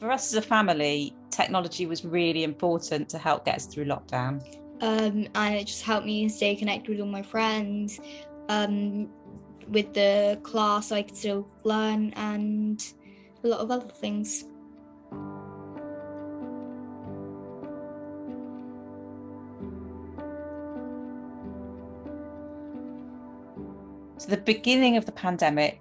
For us as a family, technology was really important to help get us through lockdown. And it just helped me stay connected with all my friends. With the class, I could still learn and a lot of other things. So the beginning of the pandemic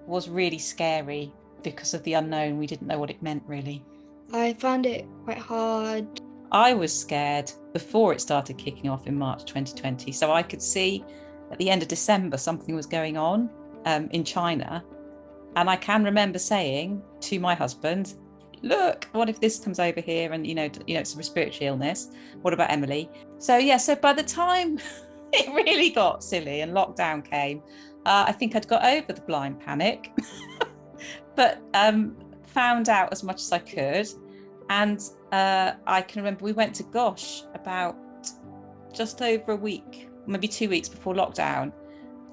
was really scary because of the unknown. We didn't know what it meant, really. I found it quite hard. I was scared before it started kicking off in March 2020. So I could see at the end of December something was going on in China. And I can remember saying to my husband, look, what if this comes over here and, it's a respiratory illness. What about Emily? So by the time it really got silly and lockdown came, I think I'd got over the blind panic, but found out as much as I could. And I can remember we went to Gosh about just over a week, maybe 2 weeks before lockdown.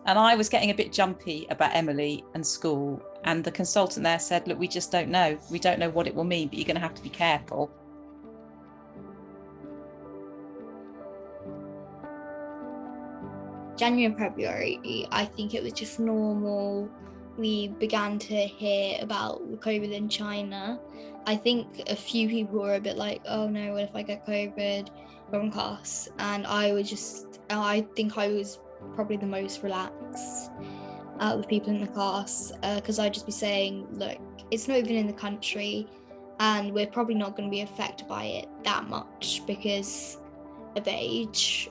And I was getting a bit jumpy about Emily and school. And the consultant there said, look, we just don't know. We don't know what it will mean, but you're going to have to be careful. January and February, I think it was just normal. We began to hear about the COVID in China. I think a few people were a bit like, oh no, what if I get COVID from class? And I think I was probably the most relaxed out of the people in the class, because I'd just be saying, look, it's not even in the country and we're probably not going to be affected by it that much because of age.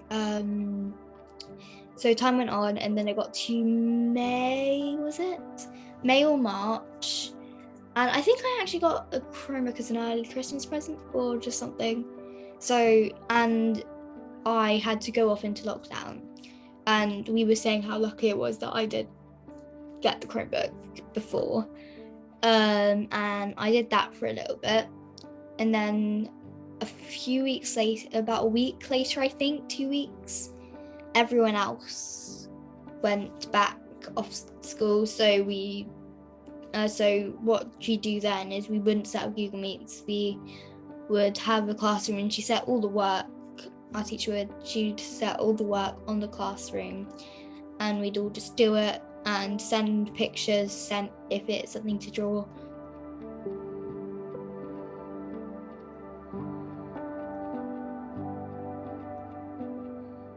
So time went on, and then it got to May, was it? May or March. And I think I actually got a Chromebook as an early Christmas present or just something. So, and I had to go off into lockdown. And we were saying how lucky it was that I did get the Chromebook before. And I did that for a little bit. And then a few weeks later, about a week later, I think, 2 weeks, everyone else went back off school. So what you do then is we wouldn't set up Google Meets. We would have a classroom and she set all the work. Our teacher she'd set all the work on the classroom and we'd all just do it and send pictures, if it's something to draw.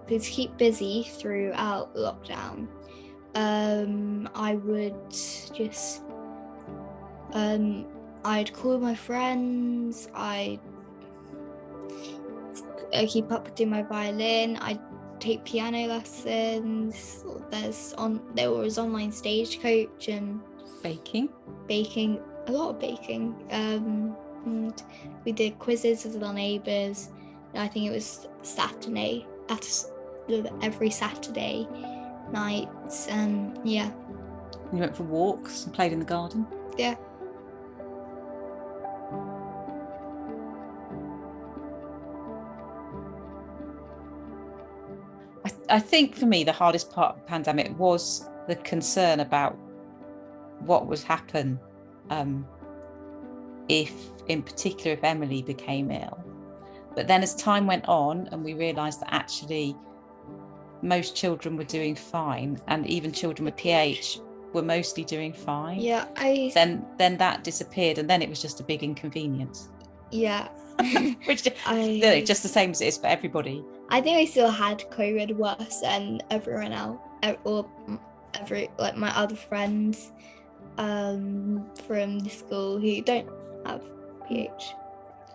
To keep busy throughout lockdown, I would just I'd call my friends, I'd keep up doing my violin, I'd take piano lessons. There was online stagecoach and baking, a lot of baking. And we did quizzes with our neighbours. I think it was Saturday, every Saturday night. Yeah. You went for walks and played in the garden? Yeah. I think for me, the hardest part of the pandemic was the concern about what would happen if Emily became ill. But then as time went on and we realised that actually most children were doing fine, and even children with PH were mostly doing fine. Yeah, then that disappeared, and then it was just a big inconvenience. Yeah. Which just the same as it is for everybody. I think I still had COVID worse than everyone else, or my other friends from the school who don't have PH.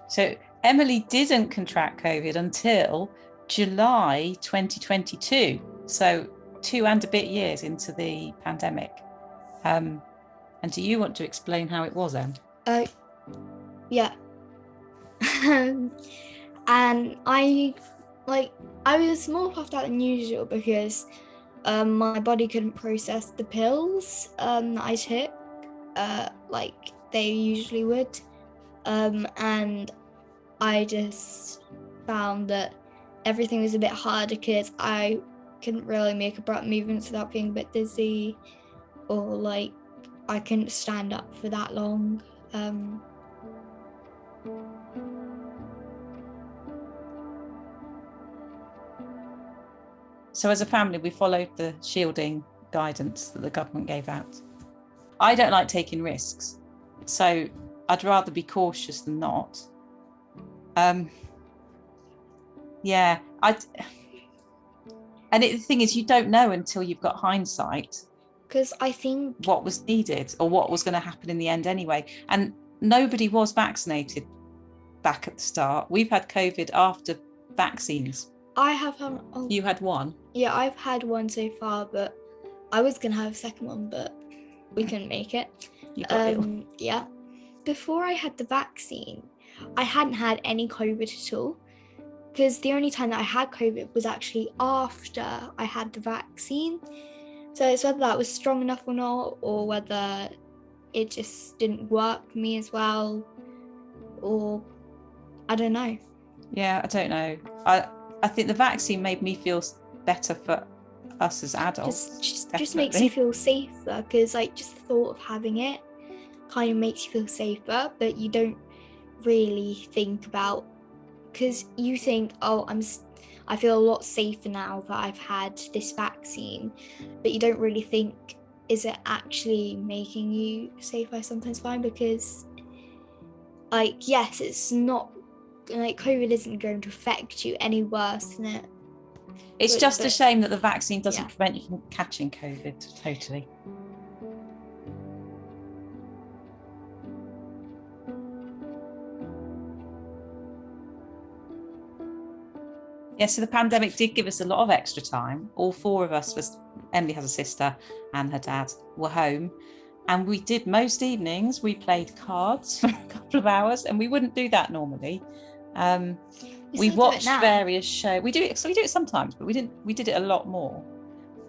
So Emily didn't contract COVID until July 2022, so 2 and a bit years into the pandemic. And do you want to explain how it was, Em? Yeah. And I was more puffed out than usual because my body couldn't process the pills that I took like they usually would, and I just found that everything was a bit harder because I couldn't really make abrupt movements without being a bit dizzy, or I couldn't stand up for that long. So as a family, we followed the shielding guidance that the government gave out. I don't like taking risks, so I'd rather be cautious than not. Yeah, the thing is, you don't know until you've got hindsight. Because I think what was needed or what was going to happen in the end anyway. And nobody was vaccinated back at the start. We've had COVID after vaccines. I have had. You had one? Yeah, I've had one so far, but I was going to have a second one, but we couldn't make it. You got ill. Yeah. Before I had the vaccine, I hadn't had any COVID at all. Because the only time that I had COVID was actually after I had the vaccine. So it's whether that was strong enough or not, or whether it just didn't work for me as well, or I don't know. Yeah, I don't know. I think the vaccine made me feel better for us as adults. Just makes you feel safer, because like just the thought of having it kind of makes you feel safer, but you don't really think about, because you think, oh, I feel a lot safer now that I've had this vaccine, but you don't really think, is it actually making you safer? I sometimes find, because like, yes, it's not like COVID isn't going to affect you any worse than it. It's just a shame that the vaccine doesn't prevent you from catching COVID totally. Yeah, so the pandemic did give us a lot of extra time. All four of us, Emily has a sister and her dad, were home. And we did most evenings, we played cards for a couple of hours, and we wouldn't do that normally. We watched various shows. We do it sometimes, but we did it a lot more.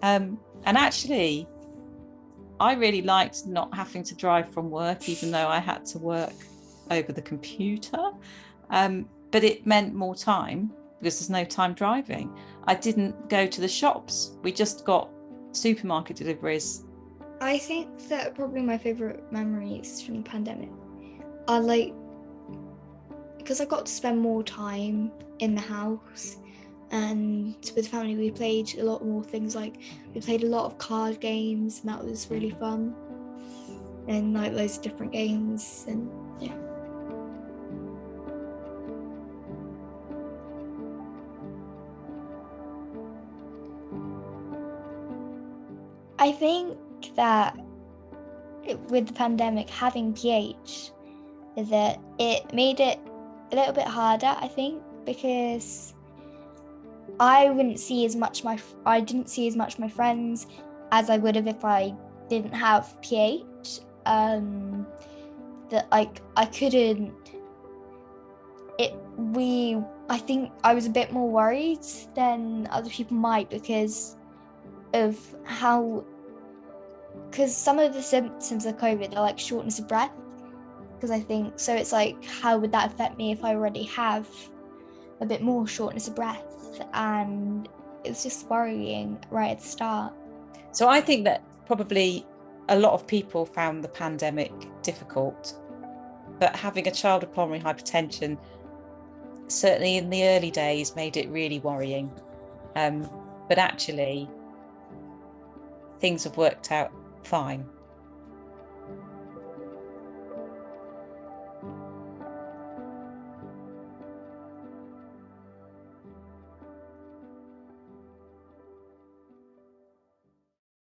And actually, I really liked not having to drive from work, even though I had to work over the computer. But it meant more time, because there's no time driving. I didn't go to the shops. We just got supermarket deliveries. I think that probably my favourite memories from the pandemic are like, because I got to spend more time in the house, and with family we played a lot more things, like we played a lot of card games, and that was really fun, and like loads of different games, and yeah. I think that with the pandemic, having PH, that it made it a little bit harder, I think, because I didn't see as much my friends as I would have if I didn't have PH. That like I couldn't. I think I was a bit more worried than other people might, because some of the symptoms of COVID are like shortness of breath, because I think so. It's like, how would that affect me if I already have a bit more shortness of breath? And it's just worrying right at the start. So I think that probably a lot of people found the pandemic difficult, but having a child with pulmonary hypertension, certainly in the early days, made it really worrying. But actually, things have worked out fine.